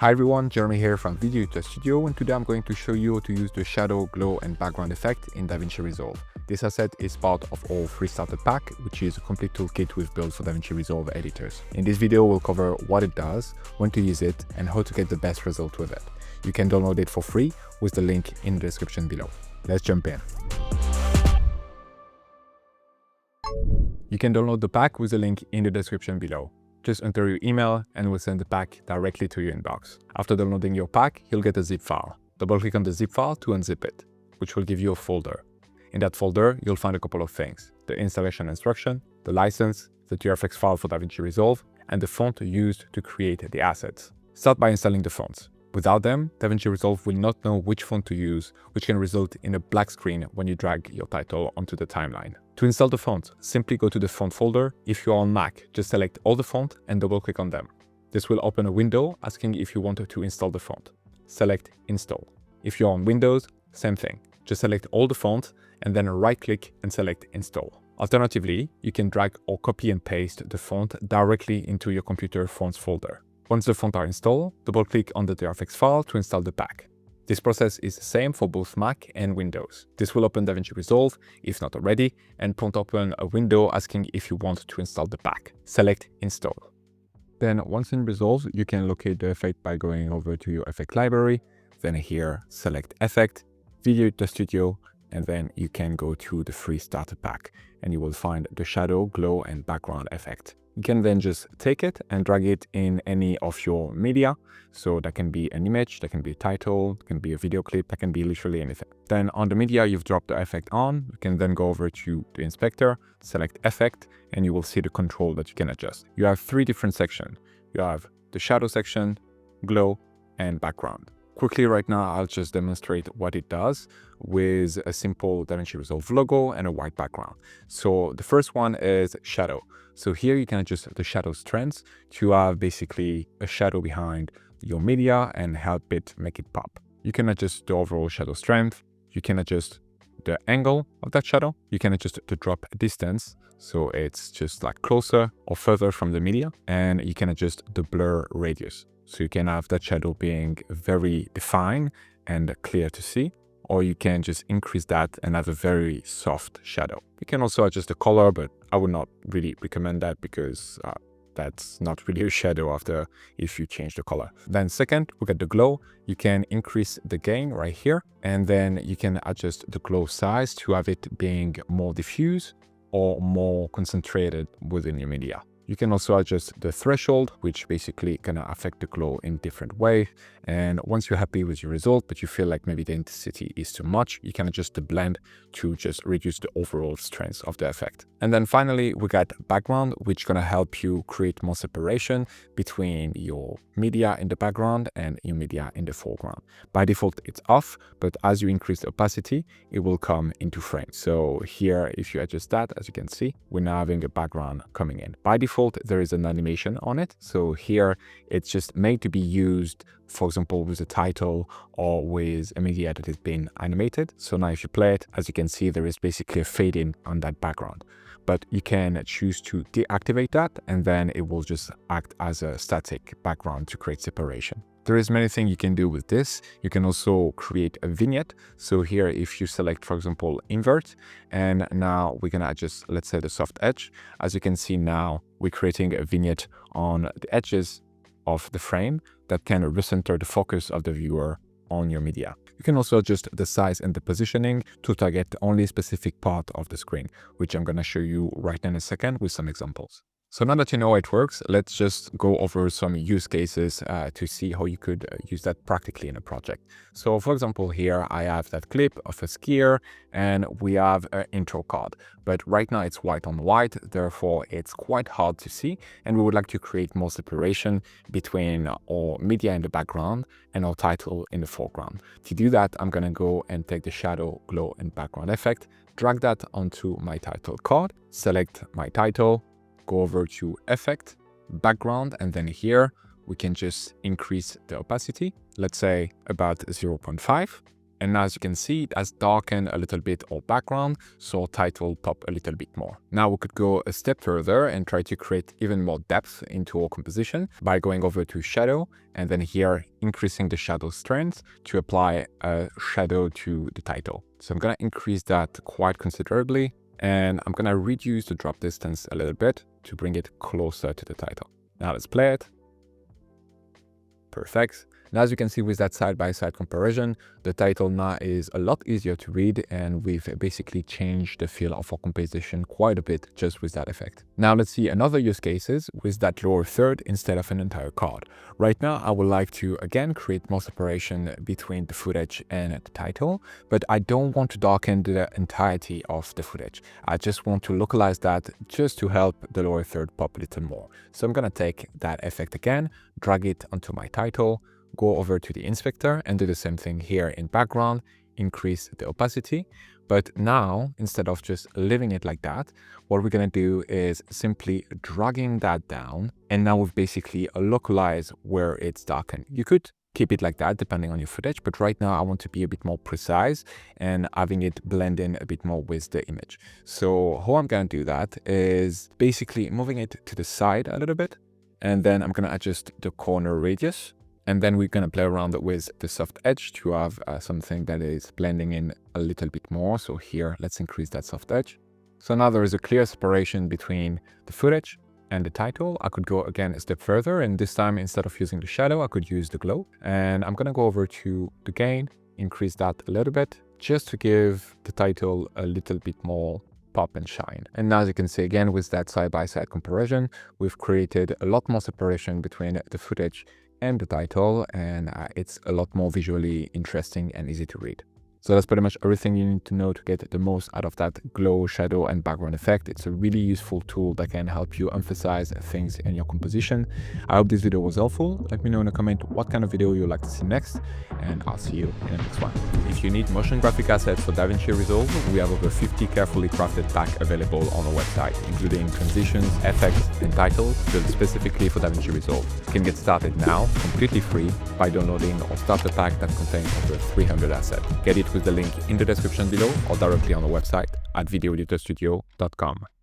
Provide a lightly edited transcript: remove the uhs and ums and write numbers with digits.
Hi everyone, Jeremy here from Vignette Studio, and today I'm going to show you how to use the shadow, glow and background effect in DaVinci Resolve. This asset is part of our free starter pack, which is a complete toolkit we've built for DaVinci Resolve editors. In this video, we'll cover what it does, when to use it, and how to get the best result with it. You can download it for free with the link in the description below. Let's jump in. You can download the pack with the link in the description below. Just enter your email and we'll send the pack directly to your inbox. After downloading your pack, you'll get a zip file. Double-click on the zip file to unzip it, which will give you a folder. In that folder, you'll find a couple of things: the installation instruction, the license, the DRFX file for DaVinci Resolve, and the font used to create the assets. Start by installing the fonts. Without them, DaVinci Resolve will not know which font to use, which can result in a black screen when you drag your title onto the timeline. To install the font, simply go to the font folder. If you're on Mac, just select all the font and double-click on them. This will open a window asking if you want to install the font. Select Install. If you're on Windows, same thing. Just select all the font and then right-click and select Install. Alternatively, you can drag or copy and paste the font directly into your computer fonts folder. Once the fonts are installed, double-click on the DRFX file to install the pack. This process is the same for both Mac and Windows. This will open DaVinci Resolve, if not already, and prompt open a window asking if you want to install the pack. Select Install. Then once in Resolve, you can locate the effect by going over to your effect library. Then here, select Effect, Vignette Studio, and then you can go to the free starter pack and you will find the shadow, glow, and background effect. You can then just take it and drag it in any of your media. So that can be an image, that can be a title, that can be a video clip, that can be literally anything. Then on the media you've dropped the effect on, you can then go over to the inspector, select effect, and you will see the control that you can adjust. You have three different sections. You have the shadow section, glow, and background. Quickly right now, I'll just demonstrate what it does with a simple DaVinci Resolve logo and a white background. So the first one is shadow. So here you can adjust the shadow strengths to have basically a shadow behind your media and help it make it pop. You can adjust the overall shadow strength. You can adjust the angle of that shadow. You can adjust the drop distance, so it's just like closer or further from the media. And you can adjust the blur radius. So you can have that shadow being very defined and clear to see, or you can just increase that and have a very soft shadow. You can also adjust the color, but I would not really recommend that because that's not really a shadow after if you change the color. Then second, we got the glow. You can increase the gain right here, and then you can adjust the glow size to have it being more diffuse or more concentrated within your media. You can also adjust the threshold, which basically can affect the glow in different ways. And once you're happy with your result, but you feel like maybe the intensity is too much, you can adjust the blend to just reduce the overall strength of the effect. And then finally, we got background, which is gonna help you create more separation between your media in the background and your media in the foreground. By default, it's off, but as you increase the opacity, it will come into frame. So here, if you adjust that, as you can see, we're now having a background coming in. By default, there is an animation on it. So here it's just made to be used, for example, with a title or with a media that has been animated. So now if you play it, as you can see, there is basically a fade in on that background. But you can choose to deactivate that, and then it will just act as a static background to create separation. There is many things you can do with this. You can also create a vignette. So here, if you select, for example, invert, and now we're gonna adjust, let's say, the soft edge. As you can see now, we're creating a vignette on the edges of the frame that can recenter the focus of the viewer on your media. You can also adjust the size and the positioning to target only a specific part of the screen, which I'm gonna show you right in a second with some examples. So now that you know how it works, let's just go over some use cases to see how you could use that practically in a project. So for example, here I have that clip of a skier and we have an intro card, but right now it's white on white, therefore it's quite hard to see. And we would like to create more separation between our media in the background and our title in the foreground. To do that, I'm gonna go and take the shadow, glow, and background effect, drag that onto my title card, select my title, go over to effect, background, and then here we can just increase the opacity, let's say about 0.5. And as you can see, it has darkened a little bit our background, so our title pop a little bit more. Now we could go a step further and try to create even more depth into our composition by going over to shadow and then here increasing the shadow strength to apply a shadow to the title. So I'm gonna increase that quite considerably and I'm gonna reduce the drop distance a little bit to bring it closer to the title. Now let's play it. Perfect. And as you can see with that side-by-side comparison, the title now is a lot easier to read and we've basically changed the feel of our composition quite a bit just with that effect. Now let's see another use cases with that lower third instead of an entire card. Right now, I would like to again create more separation between the footage and the title, but I don't want to darken the entirety of the footage. I just want to localize that just to help the lower third pop a little more. So I'm gonna take that effect again, drag it onto my title, go over to the inspector and do the same thing here in background, increase the opacity. But now, instead of just leaving it like that, what we're gonna do is simply dragging that down. And now we've basically localized where it's darkened. You could keep it like that depending on your footage, but right now I want to be a bit more precise and having it blend in a bit more with the image. So how I'm gonna do that is basically moving it to the side a little bit. And then I'm gonna adjust the corner radius. And then we're gonna play around with the soft edge to have something that is blending in a little bit more. So here, let's increase that soft edge. So now there is a clear separation between the footage and the title. I could go again a step further, and this time instead of using the shadow, I could use the glow. And I'm gonna go over to the gain, increase that a little bit, just to give the title a little bit more pop and shine. And now as you can see again with that side-by-side comparison, we've created a lot more separation between the footage and the title, and it's a lot more visually interesting and easy to read. So that's pretty much everything you need to know to get the most out of that glow, shadow, and background effect. It's a really useful tool that can help you emphasize things in your composition. I hope this video was helpful. Let me know in a comment what kind of video you'd like to see next, and I'll see you in the next one. If you need motion graphic assets for DaVinci Resolve, we have over 50 carefully crafted packs available on our website, including transitions, effects, and titles built specifically for DaVinci Resolve. You can get started now, completely free, by downloading our starter pack that contains over 300 assets. Get it with the link in the description below or directly on the website at videoeditorstudio.com.